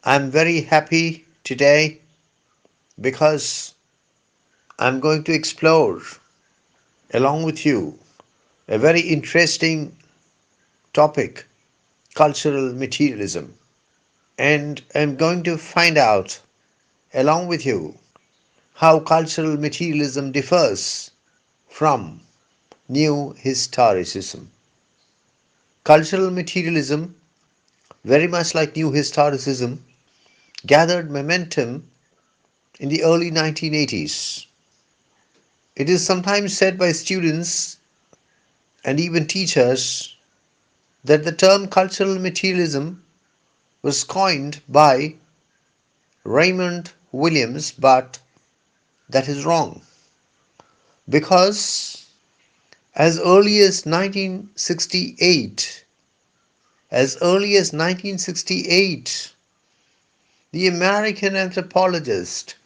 I'm very happy today because I'm going to explore along with you a very interesting topic, cultural materialism. And I'm going to find out along with you how cultural materialism differs from new historicism. Cultural materialism, very much like new historicism, gathered momentum in the early 1980s. It is sometimes said by students and even teachers that the term cultural materialism was coined by Raymond Williams, but that is wrong because as early as 1968, as early as 1968, the American anthropologist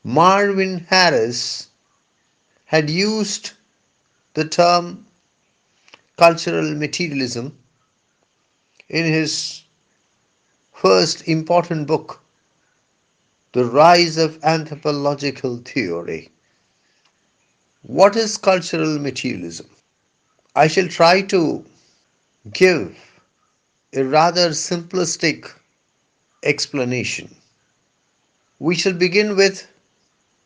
Marvin Harris had used the term cultural materialism in his first important book, The Rise of Anthropological Theory. What is cultural materialism? I shall try to give a rather simplistic explanation. We shall begin with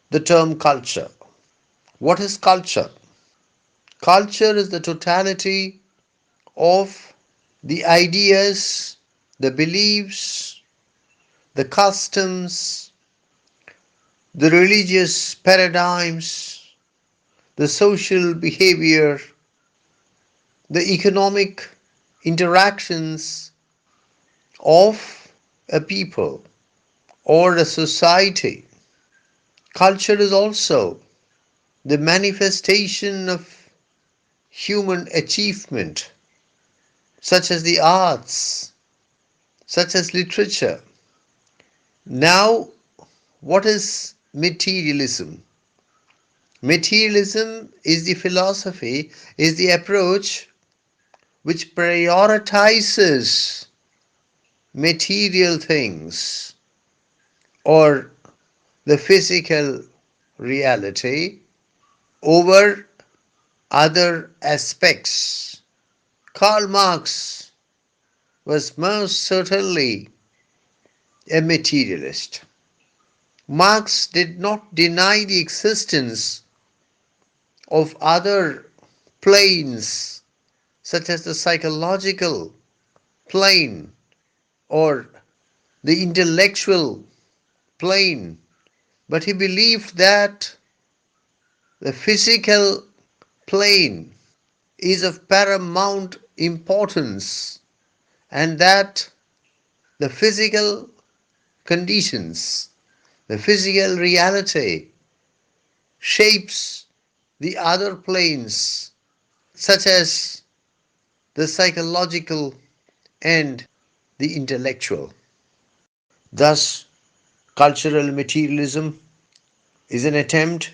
the term culture. What is culture? Culture is the totality of the ideas, the beliefs, the customs, the religious paradigms, the social behavior, the economic interactions of a people or a society. Culture is also the manifestation of human achievement, such as the arts, such as literature. Now, what is materialism? Materialism is the philosophy, is the approach which prioritizes material things or the physical reality over other aspects. Karl Marx was most certainly a materialist. Marx did not deny the existence of other planes, such as the psychological plane or the intellectual plane, but he believed that the physical plane is of paramount importance and that the physical conditions, the physical reality shapes the other planes, such as the psychological and the intellectual. Thus, cultural materialism is an attempt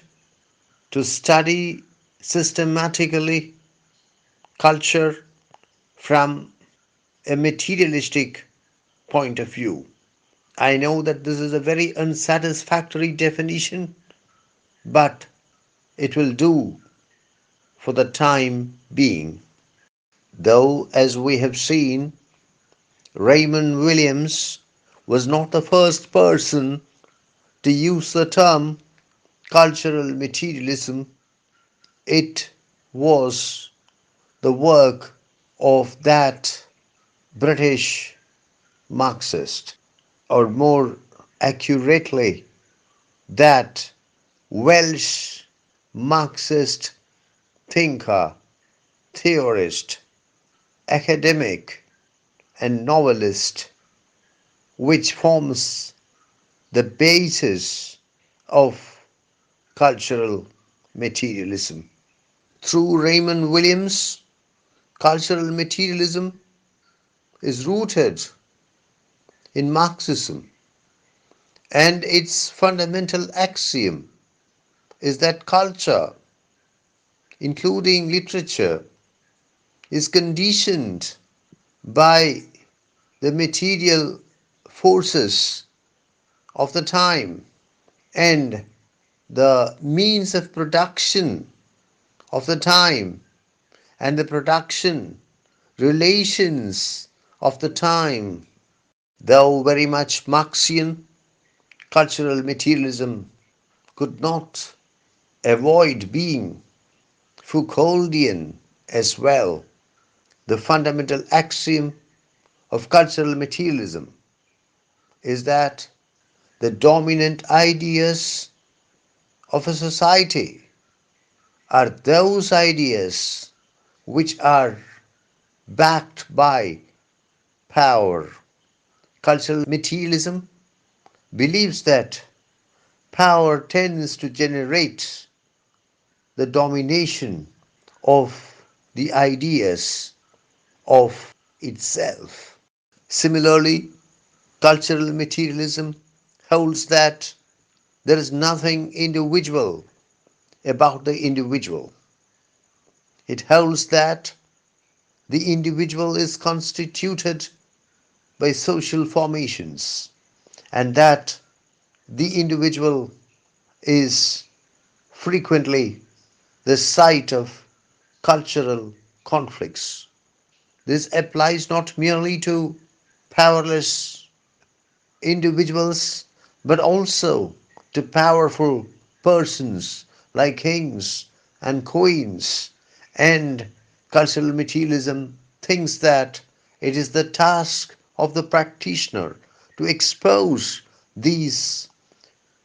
to study systematically culture from a materialistic point of view. I know that this is a very unsatisfactory definition, but it will do for the time being. Though, as we have seen, Raymond Williams was not the first person to use the term cultural materialism, it was the work of that British Marxist, or more accurately, that Welsh Marxist thinker, theorist, academic, and novelist, which forms the basis of cultural materialism. Through Raymond Williams, cultural materialism is rooted in Marxism, and its fundamental axiom is that culture, including literature, is conditioned by the material forces of the time and the means of production of the time and the production relations of the time. Though very much Marxian, cultural materialism could not avoid being Foucauldian as well. The fundamental axiom of cultural materialism is that the dominant ideas of a society are those ideas which are backed by power. Cultural materialism believes that power tends to generate the domination of the ideas of itself. Similarly, cultural materialism holds that there is nothing individual about the individual. It holds that the individual is constituted by social formations and that the individual is frequently the site of cultural conflicts. This applies not merely to powerless individuals but also to powerful persons like kings and queens. And cultural materialism thinks that it is the task of the practitioner to expose these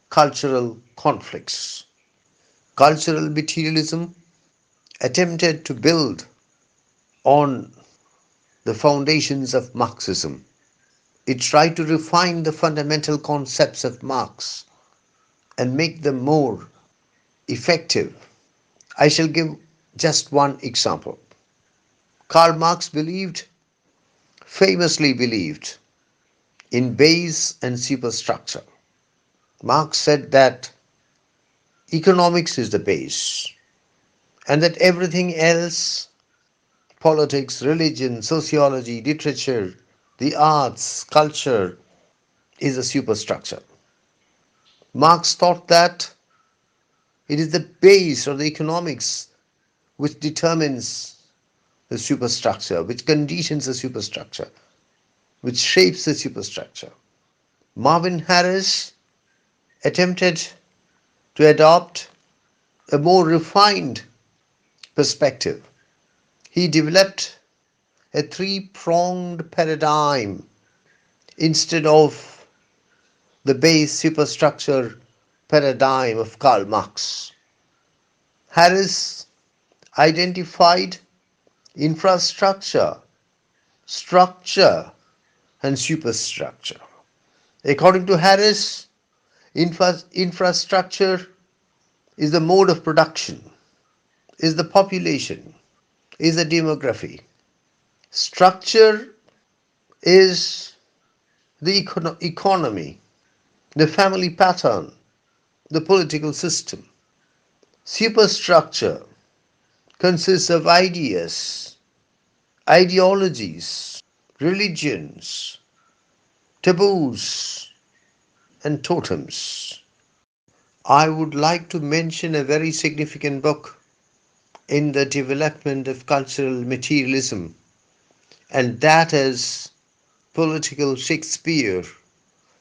cultural conflicts. Cultural materialism attempted to build on the foundations of Marxism. It tried to refine the fundamental concepts of Marx and make them more effective. I shall give just one example. Karl Marx famously believed, in base and superstructure. Marx said that economics is the base and that everything else, politics, religion, sociology, literature, the arts, culture, is a superstructure. Marx thought that it is the base or the economics which determines the superstructure, which conditions the superstructure, which shapes the superstructure. Marvin Harris attempted to adopt a more refined perspective. He developed a three-pronged paradigm instead of the base superstructure paradigm of Karl Marx. Harris identified infrastructure, structure, and superstructure. According to Harris, infrastructure is the mode of production, is the population, is the demography. Structure is the economy, the family pattern, the political system. Superstructure consists of ideas, ideologies, religions, taboos, and totems. I would like to mention a very significant book in the development of cultural materialism, and that is Political Shakespeare,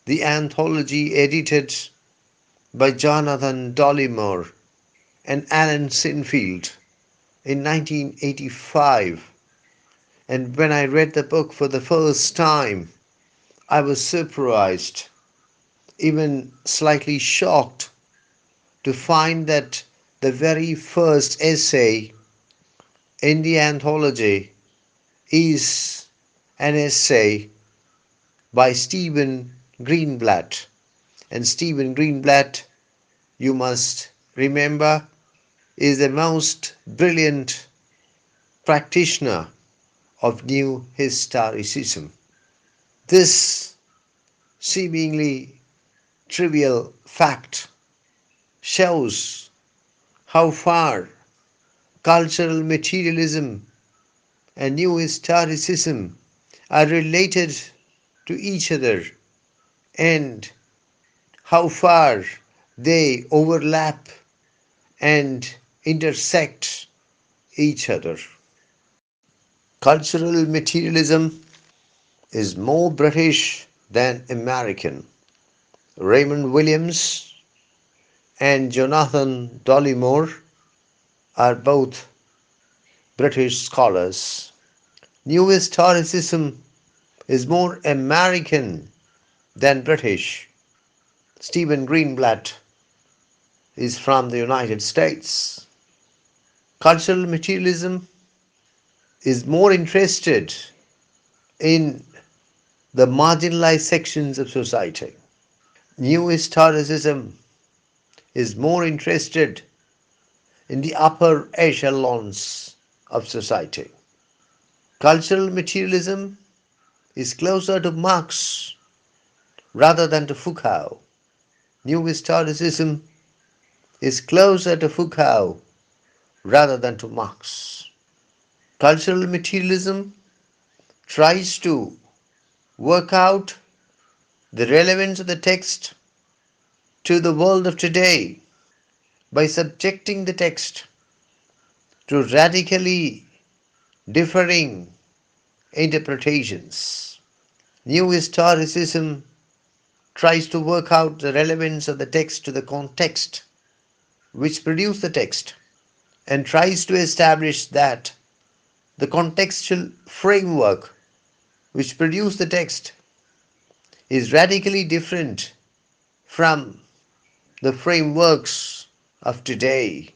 the anthology edited by Jonathan Dollimore and Alan Sinfield in 1985. And when I read the book for the first time, I was surprised, even slightly shocked, to find that the very first essay in the anthology is an essay by Stephen Greenblatt. And Stephen Greenblatt, you must remember, is the most brilliant practitioner of new historicism. This seemingly trivial fact shows how far cultural materialism and new historicism are related to each other and how far they overlap and intersect each other. Cultural materialism is more British than American. Raymond Williams and Jonathan Dollimore are both British scholars. New historicism is more American than British. Stephen Greenblatt is from the United States. Cultural materialism is more interested in the marginalized sections of society. New historicism is more interested in the upper echelons of society. Cultural materialism is closer to Marx rather than to Foucault. New historicism is closer to Foucault rather than to Marx. Cultural materialism tries to work out the relevance of the text to the world of today by subjecting the text to radically differing interpretations. New historicism tries to work out the relevance of the text to the context which produced the text and tries to establish that the contextual framework which produced the text is radically different from the frameworks of today.